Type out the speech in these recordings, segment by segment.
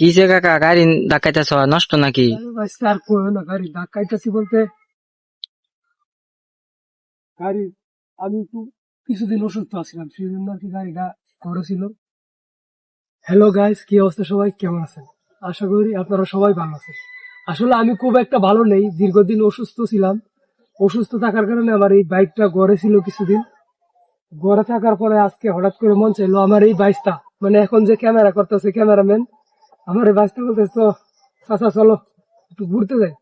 কি যে কাকা গাড়ি ধাক্কাইতেছ নষ্ট নাকি? আর কইও না, গাড়ি ধাক্কাইতেছি বলতে গাড়ি আমি একটু কিছুদিন অসুস্থ আছিলাম, সেই জন্য আর কি গাড়িটা করেছিল। হ্যালো গাইস, কি অবস্থা, সবাই কেমন আছেন? আশা করি আপনারা সবাই ভালো আছেন। আসলে আমি খুব একটা ভালো নেই, দীর্ঘদিন অসুস্থ ছিলাম। অসুস্থ থাকার কারণে আমার এই বাইকটা গড়ে ছিল কিছুদিন। গড়ে থাকার পরে আজকে হঠাৎ করে মন চাইলো আমার এই বাইকটা, মানে এখন যে ক্যামেরা করতেছে ক্যামেরাম্যান, আমার এই বাইকটা বলতেছে তো চাচা চলো একটু ঘুরতে যাই।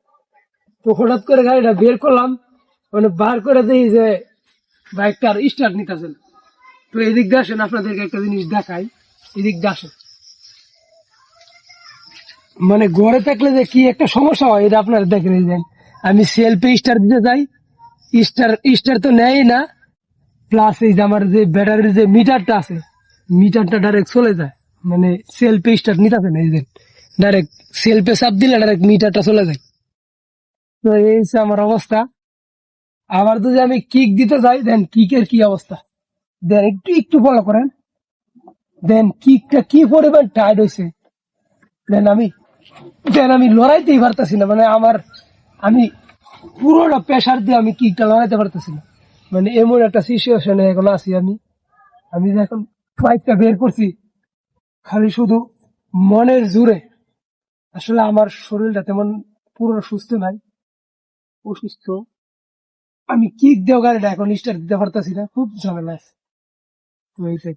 তো হঠাৎ করে গাড়িটা বের করলাম, মানে বার করে দিই যে বাইকটার স্টার্ট নিতেছে না। তো এদিক দিয়ে আসেন, আপনাদেরকে একটা জিনিস দেখাই, এদিক দিয়ে আসেন। মানে ঘরে থাকলে যে কি একটা সমস্যা হয় এটা আপনারা দেখে নিয়ে, আমি সেলফে স্টার দিতে যাই, স্টার স্টার তো নেয় না। প্লাস এই যে আমার যে ব্যাটারির যে মিটারটা আছে, মিটারটা ডাইরেক্ট চলে যায়, মানে সেলফে স্টার নিতেছে না। এই যে ডাইরেক্ট সেলফে চাপ দিলে ডাইরেক্ট মিটারটা চলে যায়। তো এই হচ্ছে আমার অবস্থা। আবার যদি আমি কিক দিতে যাই, দেন কিকের কি অবস্থা, দেন একটু একটু ফলো করেন, দেন কিকটা কি পরিমাণ টাইট হয়েছে। দেন আমি লড়াইতেই পারতেছি না, মানে আমি পুরোটা প্রেশার দিয়ে আমি কিকটা লড়াইতে পারতেছি না। মানে এমন একটা সিচুয়েশনে এখন আছি আমি। আমি যে এখন বাইকটা বের করছি খালি শুধু মনের জোরে। আসলে আমার শরীরটা তেমন পুরো সুস্থ নাই, অসুস্থ। আমি কিক দেও গাড়িটা এখন স্টার্ট দিতে পারতেছি না, খুব ঝামেলা আছে। তো এইটাই,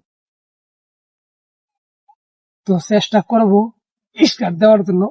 তো চেষ্টা করবো স্টার্ট দেওয়ার জন্য।